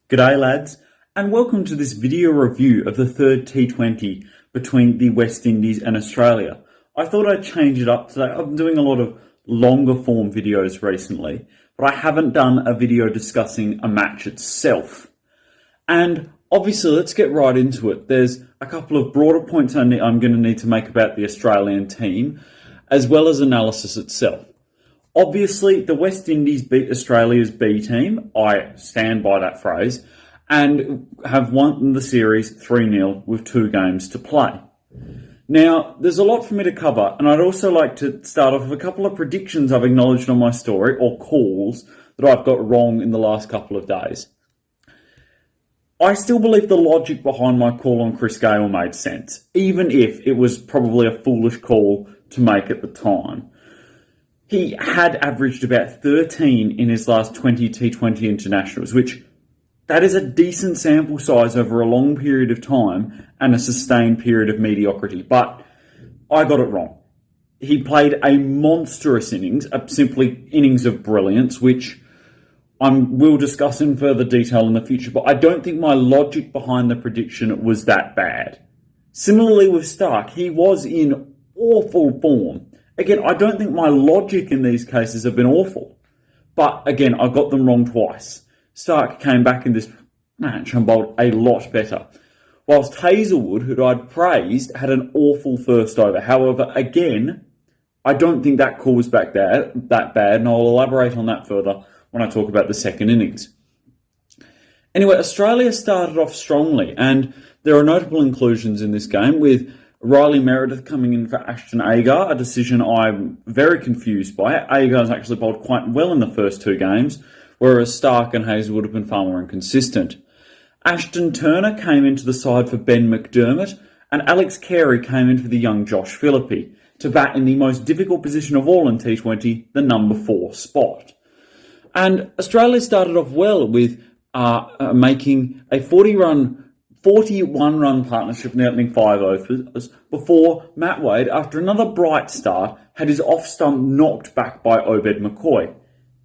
G'day lads, and welcome to this video review of the third T20 between the West Indies and Australia. I thought I'd change it up today. I've been doing a lot of longer form videos recently, but I haven't done a video discussing a match itself. And obviously, let's get right into it. There's a couple of broader points I'm going to need to make about the Australian team, as well as analysis itself. Obviously, the West Indies beat Australia's B team. I stand by that phrase, and have won the series 3-0 with 2 games to play. Now, there's a lot for me to cover, and I'd also like to start off with a couple of predictions I've acknowledged on my story, or calls, that I've got wrong in the last couple of days. I still believe the logic behind my call on Chris Gayle made sense, even if it was probably a foolish call to make at the time. He had averaged about 13 in his last 20 T20 internationals, which that is a decent sample size over a long period of time and a sustained period of mediocrity. But I got it wrong. He played a monstrous innings, simply innings of brilliance, which we'll discuss in further detail in the future. But I don't think my logic behind the prediction was that bad. Similarly with Stark, he was in awful form. Again, I don't think my logic in these cases have been awful. But again, I got them wrong twice. Stark came back in this match and bowled a lot better. Whilst Hazlewood, who I'd praised, had an awful first over. However, again, I don't think that call was back there that bad, and I'll elaborate on that further when I talk about the second innings. Anyway, Australia started off strongly, and there are notable inclusions in this game, with Riley Meredith coming in for Ashton Agar, a decision I'm very confused by. Agar's actually bowled quite well in the first 2 games, whereas Stark and Hazlewood have been far more inconsistent. Ashton Turner came into the side for Ben McDermott, and Alex Carey came in for the young Josh Philippe, to bat in the most difficult position of all in T20, the number 4 spot. And Australia started off well with making a 41-run partnership nearly 5 overs before Matt Wade, after another bright start, had his off-stump knocked back by Obed McCoy.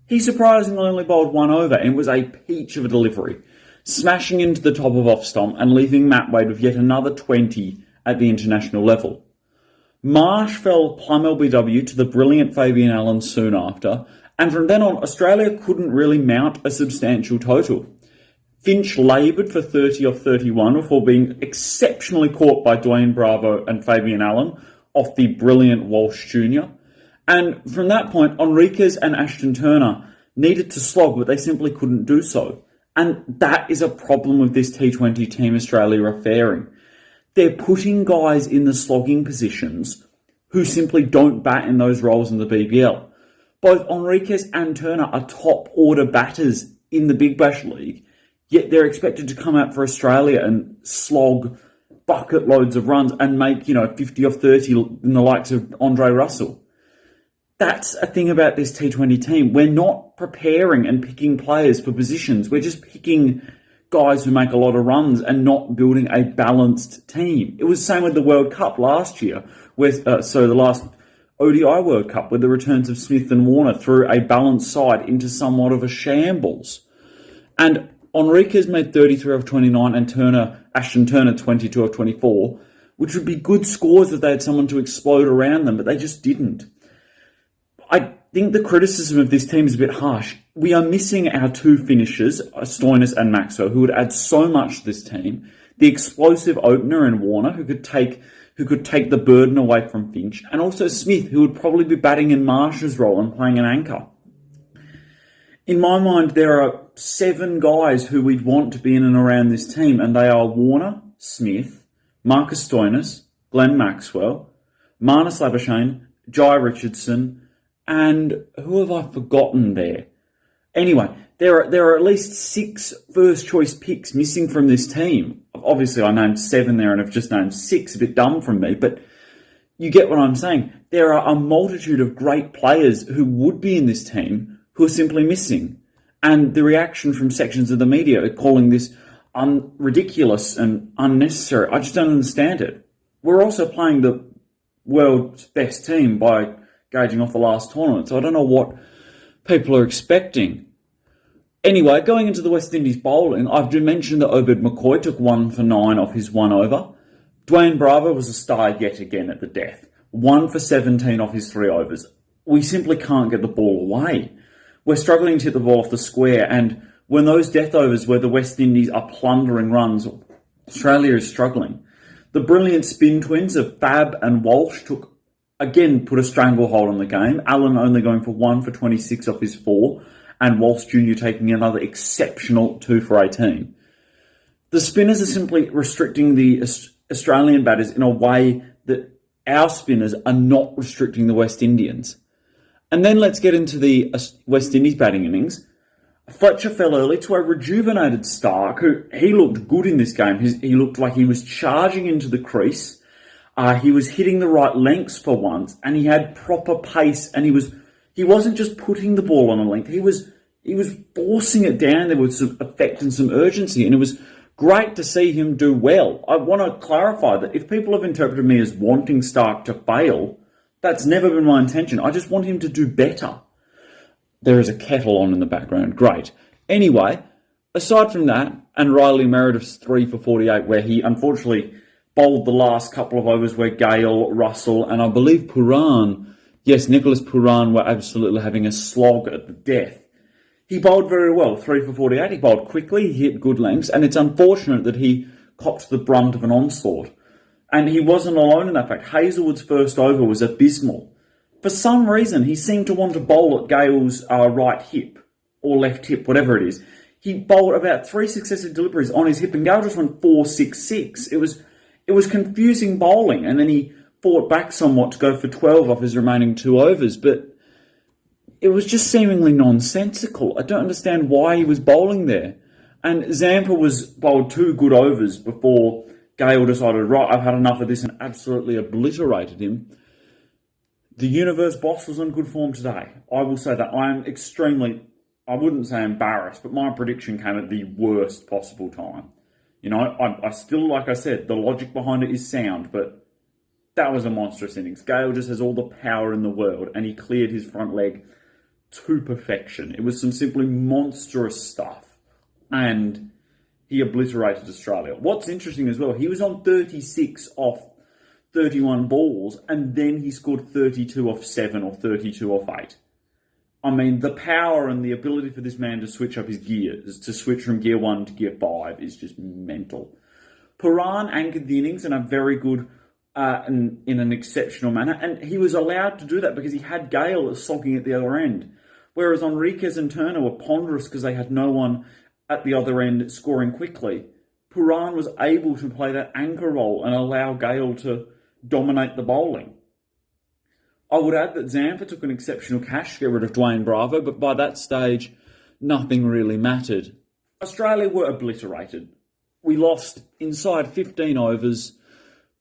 He surprisingly only bowled 1 over and was a peach of a delivery, smashing into the top of off-stump and leaving Matt Wade with yet another 20 at the international level. Marsh fell plumb LBW to the brilliant Fabian Allen soon after, and from then on, Australia couldn't really mount a substantial total. Finch laboured for 30 off 31 before being exceptionally caught by Dwayne Bravo and Fabian Allen off the brilliant Walsh Jr. And from that point, Enriquez and Ashton Turner needed to slog, but they simply couldn't do so. And that is a problem with this T20 Team Australia are faring. They're putting guys in the slogging positions who simply don't bat in those roles in the BBL. Both Enriquez and Turner are top order batters in the Big Bash League, yet they're expected to come out for Australia and slog bucket loads of runs and make, 50 off 30 in the likes of Andre Russell. That's a thing about this T20 team. We're not preparing and picking players for positions. We're just picking guys who make a lot of runs and not building a balanced team. It was the same with the World Cup last year, the last ODI World Cup, where the returns of Smith and Warner threw a balanced side into somewhat of a shambles. And Enriquez made 33 of 29 and Ashton Turner 22 of 24, which would be good scores if they had someone to explode around them, but they just didn't. I think the criticism of this team is a bit harsh. We are missing our 2 finishers, Stoinis and Maxwell, who would add so much to this team. The explosive opener in Warner, who could take the burden away from Finch, and also Smith, who would probably be batting in Marsh's role and playing an anchor. In my mind, there are 7 guys who we'd want to be in and around this team, and they are Warner, Smith, Marcus Stoinis, Glenn Maxwell, Marnus Labuschagne, Jai Richardson, and who have I forgotten there? Anyway, there are at least 6 first-choice picks missing from this team. Obviously, I named 7 there and I've just named 6, a bit dumb from me, but you get what I'm saying. There are a multitude of great players who would be in this team who are simply missing. And the reaction from sections of the media calling this ridiculous and unnecessary, I just don't understand it. We're also playing the world's best team by gauging off the last tournament, so I don't know what people are expecting. Anyway, going into the West Indies bowling, I've mentioned that Obed McCoy took 1 for 9 off his 1 over. Dwayne Bravo was a star yet again at the death. 1 for 17 off his 3 overs. We simply can't get the ball away. We're struggling to hit the ball off the square, and when those death overs where the West Indies are plundering runs, Australia is struggling. The brilliant spin twins of Fab and Walsh put a stranglehold on the game. Allen only going for 1 for 26 off his 4, and Walsh Jr. taking another exceptional 2 for 18. The spinners are simply restricting the Australian batters in a way that our spinners are not restricting the West Indians. And then let's get into the West Indies batting innings. Fletcher fell early to a rejuvenated Stark, who he looked good in this game. He looked like he was charging into the crease. He was hitting the right lengths for once, and he had proper pace, and he wasn't just putting the ball on a length. He was forcing it down there with some effect and some urgency, and it was great to see him do well. I want to clarify that if people have interpreted me as wanting Stark to fail, that's never been my intention. I just want him to do better. There is a kettle on in the background. Great. Anyway, aside from that, and Riley Meredith's 3 for 48, where he unfortunately bowled the last couple of overs where Gale, Russell, and I believe Nicholas Pooran were absolutely having a slog at the death. He bowled very well, 3 for 48. He bowled quickly, he hit good lengths, and it's unfortunate that he copped the brunt of an onslaught. And he wasn't alone in that fact. Hazelwood's first over was abysmal. For some reason, he seemed to want to bowl at Gale's right hip, or left hip, whatever it is. He bowled about 3 successive deliveries on his hip, and Gale just went 4-6-6. It was confusing bowling, and then he fought back somewhat to go for 12 off his remaining 2 overs, but it was just seemingly nonsensical. I don't understand why he was bowling there. And Zampa was bowled 2 good overs before Gale decided, right, I've had enough of this, and absolutely obliterated him. The universe boss was on good form today. I will say that I am I wouldn't say embarrassed, but my prediction came at the worst possible time. You know, I still, like I said, the logic behind it is sound, but that was a monstrous innings. Gale just has all the power in the world, and he cleared his front leg to perfection. It was some simply monstrous stuff, and he obliterated Australia. What's interesting as well, he was on 36 off 31 balls, and then he scored 32 off 7 or 32 off 8. I mean, the power and the ability for this man to switch up his gears, to switch from gear 1 to gear 5, is just mental. Pooran anchored the innings in a very good, in an exceptional manner, and he was allowed to do that because he had Gale sogging at the other end. Whereas Enriquez and Turner were ponderous because they had no one at the other end scoring quickly. Pooran was able to play that anchor role and allow Gale to dominate the bowling. I would add that Zampa took an exceptional cash to get rid of Dwayne Bravo, but by that stage, nothing really mattered. Australia were obliterated. We lost inside 15 overs,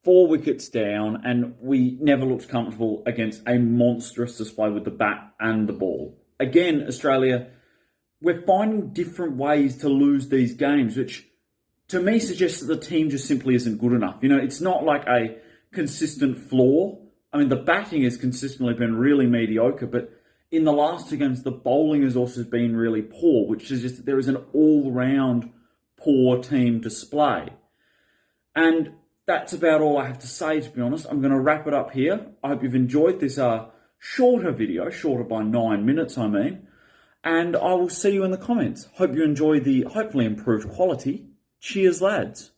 4 wickets down, and we never looked comfortable against a monstrous display with the bat and the ball. Again, Australia, we're finding different ways to lose these games, which to me suggests that the team just simply isn't good enough. You know, it's not like a consistent flaw. I mean, the batting has consistently been really mediocre, but in the last 2 games, the bowling has also been really poor, which suggests that there is an all-round poor team display. And that's about all I have to say, to be honest. I'm going to wrap it up here. I hope you've enjoyed this shorter video, shorter by 9 minutes, I mean. And I will see you in the comments. Hope you enjoy the hopefully improved quality. Cheers, lads.